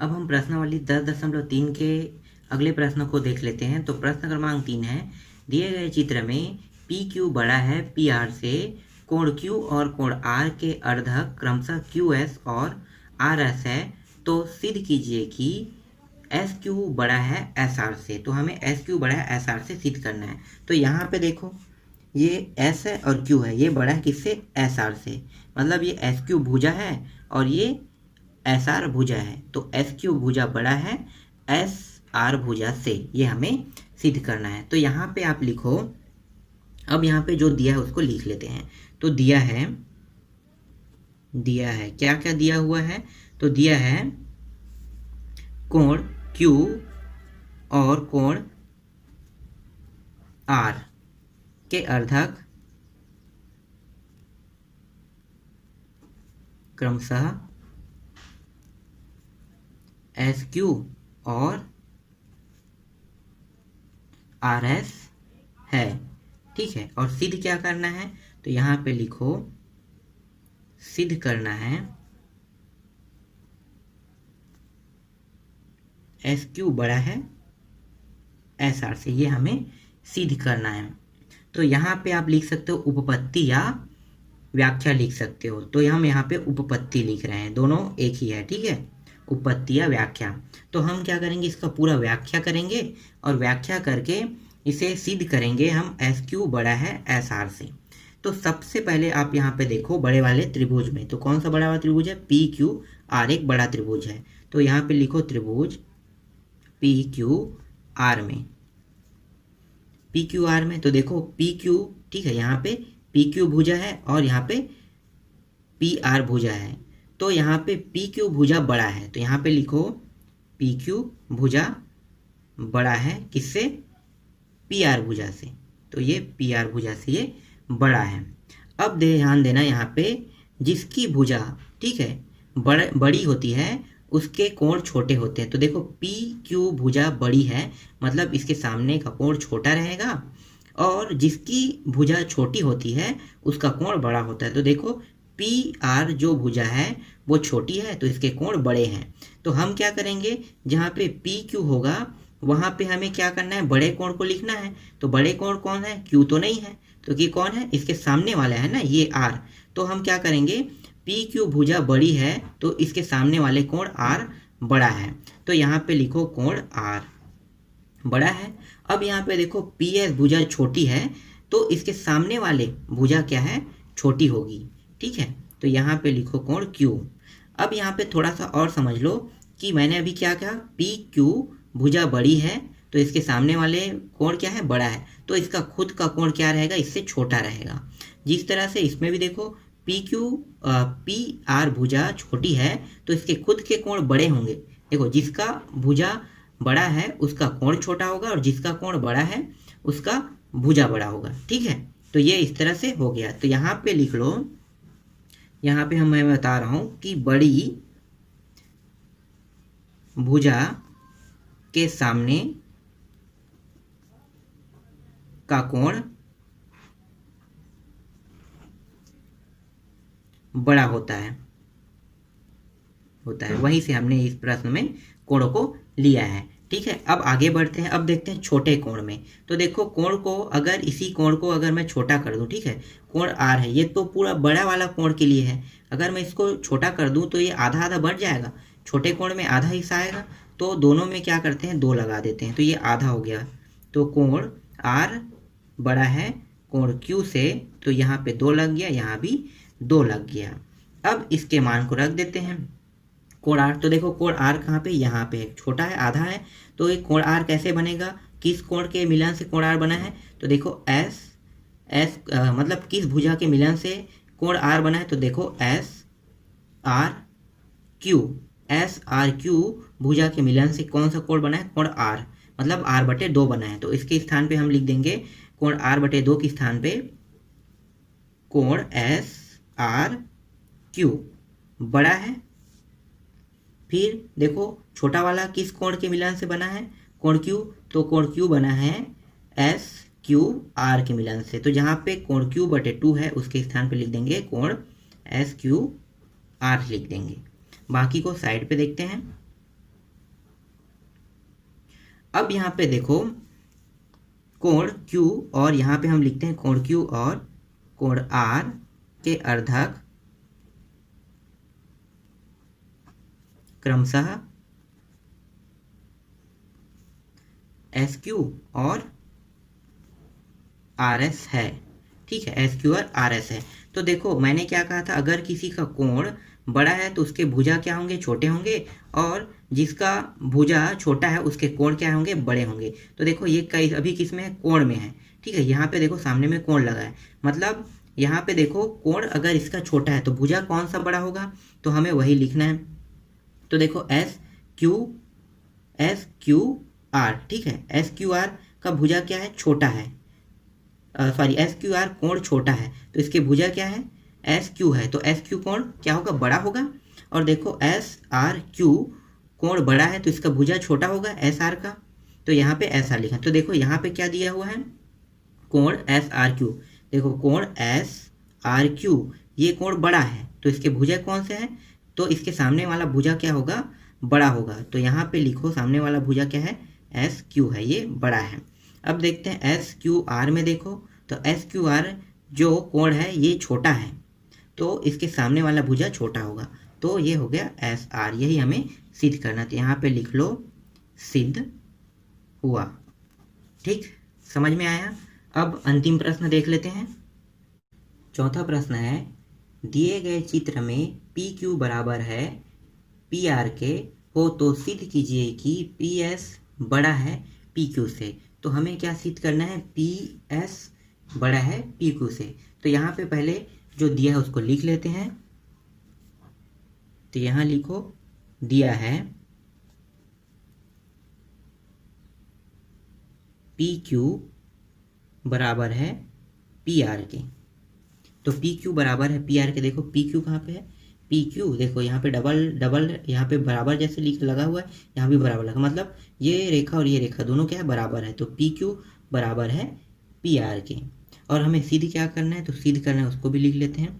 अब हम प्रश्नावली 10.3 के अगले प्रश्न को देख लेते हैं। तो प्रश्न क्रमांक 3 है, दिए गए चित्र में पी क्यू बड़ा है पी आर से, कोण क्यू और कोण आर के अर्धक क्रमशः क्यू एस और आर एस है, तो सिद्ध कीजिए कि एस क्यू बड़ा है एस आर से। तो हमें एस क्यू बड़ा है एस आर से सिद्ध करना है। तो यहाँ पे देखो, ये एस है और क्यू है, ये बड़ा है किससे? एस आर से। मतलब ये एस क्यू भुजा है और ये एस आर भुजा है। तो एस क्यू भुजा बड़ा है एस आर भुजा से, ये हमें सिद्ध करना है। तो यहाँ पे आप लिखो, अब यहाँ पे जो दिया है उसको लिख लेते हैं। तो दिया है क्या क्या दिया हुआ है? तो दिया है कोण Q और कोण R के अर्धक क्रमशः SQ और RS है, ठीक है। और सिद्ध क्या करना है? तो यहाँ पे लिखो, सिद्ध करना है SQ बड़ा है SR से, ये हमें सिद्ध करना है। तो यहाँ पे आप लिख सकते हो उपपत्ति या व्याख्या लिख सकते हो। तो हम यहाँ पे उपपत्ति लिख रहे हैं, दोनों एक ही है, ठीक है, उपपत्ति या व्याख्या। तो हम क्या करेंगे, इसका पूरा व्याख्या करेंगे और व्याख्या करके इसे सिद्ध करेंगे हम SQ बड़ा है SR से। तो सबसे पहले आप यहाँ पे देखो बड़े वाले त्रिभुज में, तो कौन सा बड़ा वाला त्रिभुज है? PQR एक बड़ा त्रिभुज है। तो यहाँ पे लिखो त्रिभुज PQR में, PQR में। तो देखो PQ, ठीक है, यहाँ पे PQ भुजा है और यहाँ पे PR भुजा है। तो यहाँ पे PQ भुजा बड़ा है, तो यहाँ पे लिखो PQ भुजा बड़ा है किससे? PR भुजा से। तो ये PR भुजा से ये बड़ा है। अब ध्यान देना, यहाँ पे जिसकी भुजा, ठीक है, बड़ी होती है उसके कोण छोटे होते हैं। तो देखो PQ भुजा बड़ी है, मतलब इसके सामने का कोण छोटा रहेगा, और जिसकी भुजा छोटी होती है उसका कोण बड़ा होता है। तो देखो PR जो भुजा है वो छोटी है, तो इसके कोण बड़े हैं। तो हम क्या करेंगे, जहाँ पे PQ होगा वहाँ पे हमें क्या करना है, बड़े कोण को लिखना है। तो बड़े कोण कौन है? Q तो नहीं है, तो कि कौन है? इसके सामने वाला है ना, ये R। तो हम क्या करेंगे, PQ भुजा बड़ी है तो इसके सामने वाले कोण R बड़ा है। तो यहाँ पे लिखो कोण R बड़ा है। अब यहाँ पे देखो PS भुजा छोटी है, तो इसके सामने वाले भुजा क्या है? छोटी होगी, ठीक है। तो यहाँ पे लिखो कोण Q। अब यहाँ पे थोड़ा सा और समझ लो कि मैंने अभी क्या कहा, PQ भुजा बड़ी है तो इसके सामने वाले कोण क्या है? बड़ा है, तो इसका खुद का कोण क्या रहेगा? इससे छोटा रहेगा। जिस तरह से इसमें भी देखो PR भुजा छोटी है तो इसके खुद के कोण बड़े होंगे। देखो जिसका भुजा बड़ा है उसका कोण छोटा होगा और जिसका कोण बड़ा है उसका भुजा बड़ा होगा, ठीक है। तो ये इस तरह से हो गया। तो यहाँ पे लिख लो, यहाँ पे मैं बता रहा हूँ कि बड़ी भुजा के सामने का कोण बड़ा होता है वहीं से हमने इस प्रश्न में कोणों को लिया है, ठीक है। अब आगे बढ़ते हैं, अब देखते हैं छोटे कोण में। तो देखो कोण को, अगर इसी कोण को अगर मैं छोटा कर दूं, ठीक है, कोण R है, ये तो पूरा बड़ा वाला कोण के लिए है। अगर मैं इसको छोटा कर दूं तो ये आधा आधा बढ़ जाएगा, छोटे कोण में आधा हिस्सा आएगा। तो दोनों में क्या करते हैं, 2 लगा देते हैं, तो ये आधा हो गया। तो कोण R बड़ा है कोण Q से, तो यहाँ पे 2 लग गया, यहाँ भी 2 लग गया। अब इसके मान को रख देते हैं। कोण R, तो देखो कोण R कहाँ पे? यहाँ पे है, छोटा है, आधा है। तो ये कोण R कैसे बनेगा? किस कोण के मिलन से कोण R बना है? तो देखो मतलब किस भुजा के मिलन से कोण R बना है? तो देखो SRQ भुजा के मिलन से कौन सा कोण बना है? कोण R, मतलब R/2 बना है। तो इसके स्थान पे हम लिख देंगे कोण R/2 के स्थान पे कोण SRQ बड़ा है। फिर देखो छोटा वाला किस कोण के मिलन से बना है? कोण Q, तो कोण Q बना है SQR के मिलन से। तो जहाँ पे कोण Q/2 है उसके स्थान पे लिख देंगे कोण SQR लिख देंगे। बाकी को साइड पे देखते हैं। अब यहाँ पे देखो कोण Q और यहाँ पे हम लिखते हैं कोण Q और कोण R के अर्धक क्रमशः SQ और RS है। ठीक है, SQ और RS है। तो देखो मैंने क्या कहा था, अगर किसी का कोण बड़ा है तो उसके भुजा क्या होंगे, छोटे होंगे, और जिसका भुजा छोटा है उसके कोण क्या होंगे, बड़े होंगे। तो देखो ये कई अभी किस में है, कोण में है। ठीक है, यहाँ पे देखो सामने में कोण लगा है, मतलब यहाँ पे देखो कोण अगर इसका छोटा है तो भुजा कौन सा बड़ा होगा, तो हमें वही लिखना है। तो देखो SQR, ठीक है, SQR का भुजा क्या है, छोटा है, सॉरी SQR कोण छोटा है तो इसके भुजा क्या है, SQ है, तो SQ कोण क्या होगा, बड़ा होगा। और देखो SRQ कोण बड़ा है तो इसका भुजा छोटा होगा SR का, तो यहाँ पे SR लिखा। तो देखो यहाँ पे क्या दिया हुआ है, कोण SRQ। देखो कोण SRQ ये कोण बड़ा है तो इसके भुजा कौन से हैं, तो इसके सामने वाला भुजा क्या होगा, बड़ा होगा। तो यहाँ पे लिखो सामने वाला भुजा क्या है, SQ है, ये बड़ा है। अब देखते हैं SQR में, देखो तो SQR जो कोण है ये छोटा है तो इसके सामने वाला भुजा छोटा होगा, तो ये हो गया SR। यही हमें सिद्ध करना, तो यहाँ पे लिख लो सिद्ध हुआ। ठीक, समझ में आया। अब अंतिम प्रश्न देख लेते हैं। चौथा प्रश्न है, दिए गए चित्र में PQ बराबर है PR के हो तो सिद्ध कीजिए कि PS बड़ा है PQ से। तो हमें क्या सिद्ध करना है, PS बड़ा है PQ से। तो यहाँ पे पहले जो दिया है उसको लिख लेते हैं। तो यहाँ लिखो, दिया है PQ बराबर है PR के। तो PQ बराबर है PR के, देखो PQ कहाँ पे है, PQ देखो यहाँ पे डबल यहाँ पे बराबर जैसे लिख लगा हुआ है, यहाँ भी बराबर लगा, मतलब ये रेखा और ये रेखा दोनों क्या है, बराबर है। तो PQ बराबर है PR के। और हमें सिद्ध क्या करना है, तो सिद्ध करना है उसको भी लिख लेते हैं।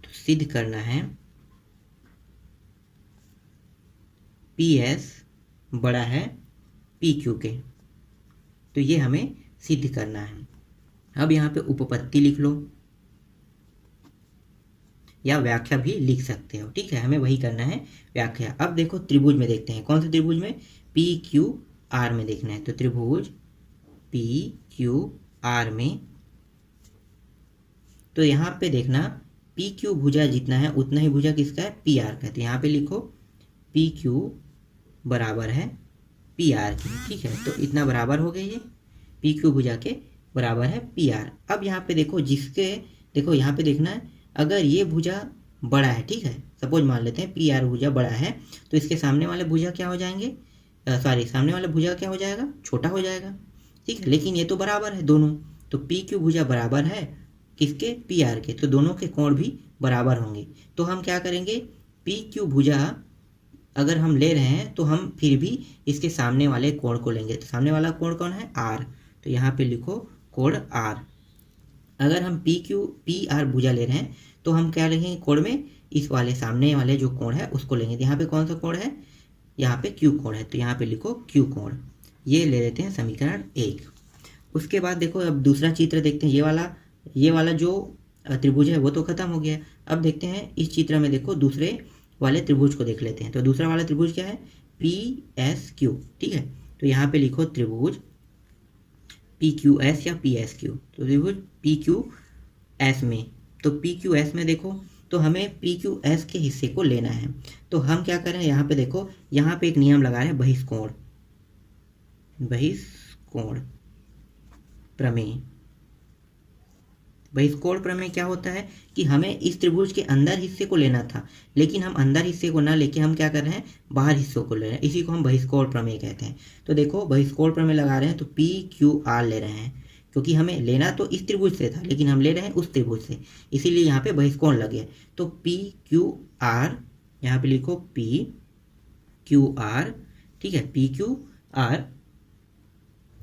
तो सिद्ध करना है PS बड़ा है PQ के, तो ये हमें सिद्ध करना है। अब यहाँ पे उपपत्ति लिख लो या व्याख्या भी लिख सकते हो। ठीक है, हमें वही करना है, व्याख्या। अब देखो त्रिभुज में देखते हैं, कौन से त्रिभुज में, PQR में देखना है। तो त्रिभुज PQR में, तो यहाँ पे देखना PQ भुजा जितना है उतना ही भुजा किसका है, PR का। तो यहाँ पे लिखो PQ बराबर है PR के। ठीक है, तो इतना बराबर हो गया, ये PQ भुजा के बराबर है PR। अब यहाँ पे देखो जिसके, देखो यहाँ पे देखना है, अगर ये भुजा बड़ा है, ठीक है, सपोज मान लेते हैं PR भुजा बड़ा है, तो इसके सामने वाले भुजा क्या हो जाएंगे, सामने वाला भुजा क्या हो जाएगा, छोटा हो जाएगा। ठीक है, लेकिन ये तो बराबर है दोनों, तो PQ भुजा बराबर है किसके, PR के, तो दोनों के कोण भी बराबर होंगे। तो हम क्या करेंगे, PQ भुजा अगर हम ले रहे हैं तो हम फिर भी इसके सामने वाले कोण को लेंगे। तो सामने वाला कोण कौन है, R। तो यहाँ पे लिखो कोण R। अगर हम PR भुजा ले रहे हैं तो हम क्या लेंगे, कोण में इस वाले सामने वाले जो कोण है उसको लेंगे। यहाँ पे कौन सा कोण है, यहाँ पे Q कोण है, तो यहाँ पे लिखो Q कोण। ये ले लेते हैं समीकरण 1। उसके बाद देखो अब दूसरा चित्र देखते हैं। ये वाला जो त्रिभुज है वो तो खत्म हो गया। अब देखते हैं इस चित्र में, देखो दूसरे वाले त्रिभुज को देख लेते हैं। तो दूसरा वाला त्रिभुज क्या है, PSQ। ठीक है, तो यहाँ पे लिखो त्रिभुज PQS या PSQ। तो त्रिभुज PQS में, तो PQS में देखो, तो हमें PQS के हिस्से को लेना है। तो हम क्या करें, यहाँ पे देखो, यहाँ पे एक नियम लगा रहे हैं, बहिष्कोण प्रमेय। बहिष्कोण प्रमेय क्या होता है कि हमें इस त्रिभुज के अंदर हिस्से को लेना था, लेकिन हम अंदर हिस्से को ना लेके हम क्या कर रहे हैं, बाहर हिस्सों को ले रहे हैं। इसी को हम बहिष्कोण प्रमेय कहते हैं। तो देखो बहिष्कोण प्रमेय लगा रहे हैं तो PQR ले रहे हैं, क्योंकि हमें लेना तो इस त्रिभुज से था लेकिन हम ले रहे हैं उस त्रिभुज से, इसीलिए यहाँ पे बहिष्कोण लगे। तो PQR, यहाँ पे लिखो PQR। ठीक है, PQR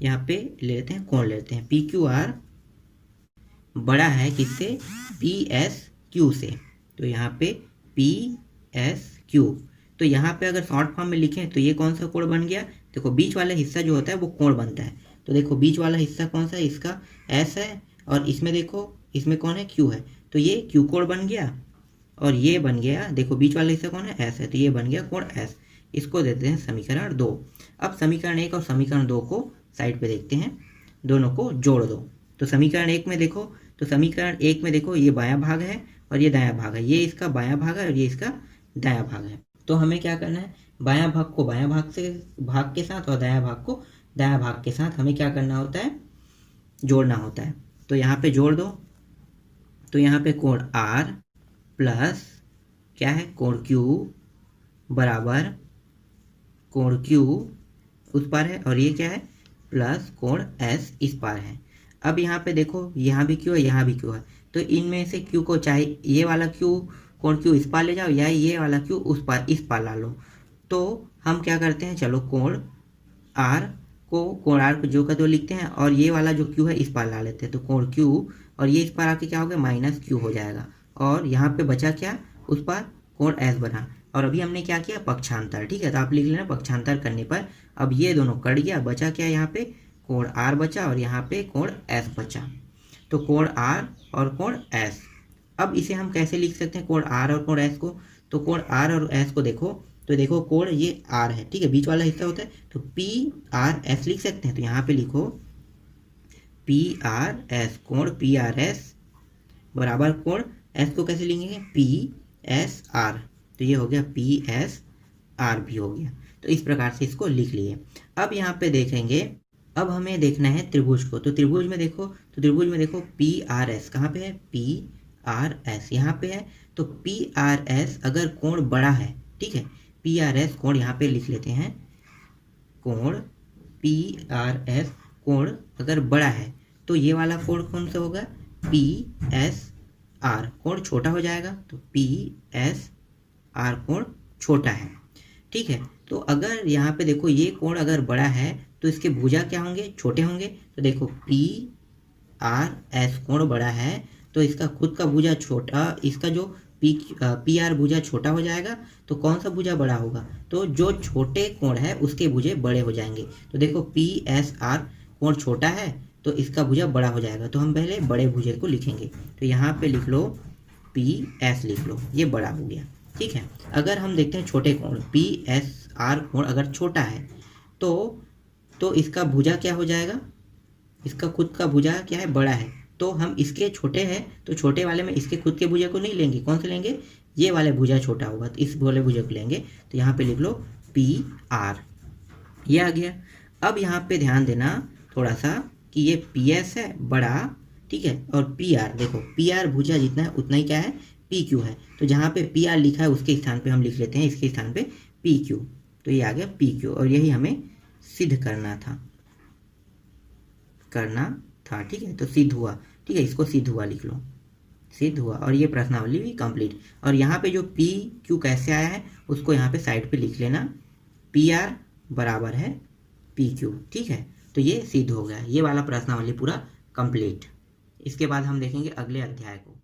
यहाँ पे ले लेते हैं, कोण लेते हैं। PQR बड़ा है किससे, PSQ से। तो यहाँ पे PSQ तो यहाँ पे अगर शॉर्ट फॉर्म में लिखें तो ये कौन सा कोण बन गया, देखो बीच वाला हिस्सा जो होता है वो कोण बनता है। तो देखो बीच वाला हिस्सा कौन सा है, इसका एस है, और इसमें देखो इसमें कौन है, क्यू है, तो ये क्यू कोण बन गया। और ये बन गया, देखो बीच वाला हिस्सा कौन है, एस है, तो ये बन गया कोण एस। इसको देते हैं समीकरण 2। अब समीकरण 1 और समीकरण 2 को साइड पे देखते हैं, दोनों को जोड़ दो। तो समीकरण 1 में देखो, तो समीकरण 1 में देखो ये बायां भाग है और ये दायां भाग है, ये इसका बायां भाग है और ये इसका दायां भाग है। तो हमें क्या करना है, बायां भाग को बायां भाग के साथ और दायां भाग को दायां भाग के साथ हमें क्या करना होता है, जोड़ना होता है। तो यहाँ पे जोड़ दो, तो यहाँ पे कोण R प्लस क्या है, कोण Q बराबर कोण Q उस पार है, और ये क्या है, प्लस कोण S इस पार है। अब यहाँ पे देखो यहाँ भी Q है, यहाँ भी Q है, तो इनमें से Q को चाहे ये वाला Q कोण Q इस पार ले जाओ या ये वाला Q उस पार इस पार ला लो। तो हम क्या करते हैं, चलो कोण R को जो का तो लिखते हैं, और ये वाला जो Q है इस पार ला लेते हैं, तो कोण Q और ये इस पार आके क्या हो गया, माइनस Q हो जाएगा। और यहाँ पे बचा क्या, उस पार कोण S बना। और अभी हमने क्या किया, पक्षांतर, ठीक है, तो आप लिख लेना पक्षांतर करने पर अब ये दोनों कट गया, बचा क्या, यहाँ पे कोण R बचा और यहाँ पे कोण S बचा। तो कोण R और कोण S, अब इसे हम कैसे लिख सकते हैं, कोण R और कोण S को, तो कोण R और S को देखो, तो देखो कोण ये R है, ठीक है, बीच वाला हिस्सा होता है, तो PRS लिख सकते हैं। तो यहाँ पे लिखो PRS, कोण PRS बराबर कोण S को कैसे लिखेंगे, PSR, तो ये हो गया PSR भी हो गया। तो इस प्रकार से इसको लिख लिए। अब यहाँ पे देखेंगे, अब हमें देखना है त्रिभुज को, तो त्रिभुज में देखो, तो त्रिभुज में देखो PRS कहाँ पे है, PRS यहाँ पे है, तो PRS अगर कोण बड़ा है, ठीक है, PRS कोण यहाँ पे लिख लेते हैं, कोण PRS कोण अगर बड़ा है तो ये वाला कोण कौन सा होगा, PSR, कोण छोटा हो जाएगा, तो PSR कोण छोटा है, ठीक है। तो अगर यहाँ पे देखो ये कोण अगर बड़ा है तो इसके भुजा क्या होंगे, छोटे होंगे। तो देखो PRS कोण बड़ा है तो इसका खुद का भुजा छोटा, इसका जो PR भुजा छोटा हो जाएगा, तो कौन सा भुजा बड़ा होगा, तो जो छोटे कोण है उसके भुजे बड़े हो जाएंगे। तो देखो PSR कोण छोटा है तो इसका भुजा बड़ा हो जाएगा, तो हम पहले बड़े भुजे को लिखेंगे। तो यहाँ पे लिख लो PS लिख लो, ये बड़ा हो गया, ठीक है। अगर हम देखते हैं छोटे कोण, PSR कोण अगर छोटा है तो इसका भुजा क्या हो जाएगा, इसका खुद का भुजा क्या है, बड़ा है, तो हम इसके छोटे हैं तो छोटे वाले में इसके खुद के भुजा को नहीं लेंगे, कौन से लेंगे, ये वाले भुजा छोटा होगा तो इस वाले भुजा को लेंगे। तो यहाँ पे लिख लो PR, ये आ गया। अब यहाँ पे ध्यान देना थोड़ा सा कि ये PS है बड़ा, ठीक है, और PR देखो PR भुजा जितना है उतना ही क्या है, PQ है, तो जहाँ पे PR लिखा है उसके स्थान पे हम लिख लेते हैं इसके स्थान पे PQ, तो ये आ गया PQ, और यही हमें सिद्ध करना था, ठीक है, तो सिद्ध हुआ, ठीक है, इसको सिद्ध हुआ लिख लो, सिद्ध हुआ, और ये प्रश्नावली भी कंप्लीट। और यहाँ पे जो PQ कैसे आया है उसको यहाँ पे साइड पे लिख लेना, PR बराबर है PQ, ठीक है, तो ये सिद्ध हो गया, ये वाला प्रश्नावली पूरा कंप्लीट। इसके बाद हम देखेंगे अगले अध्याय को।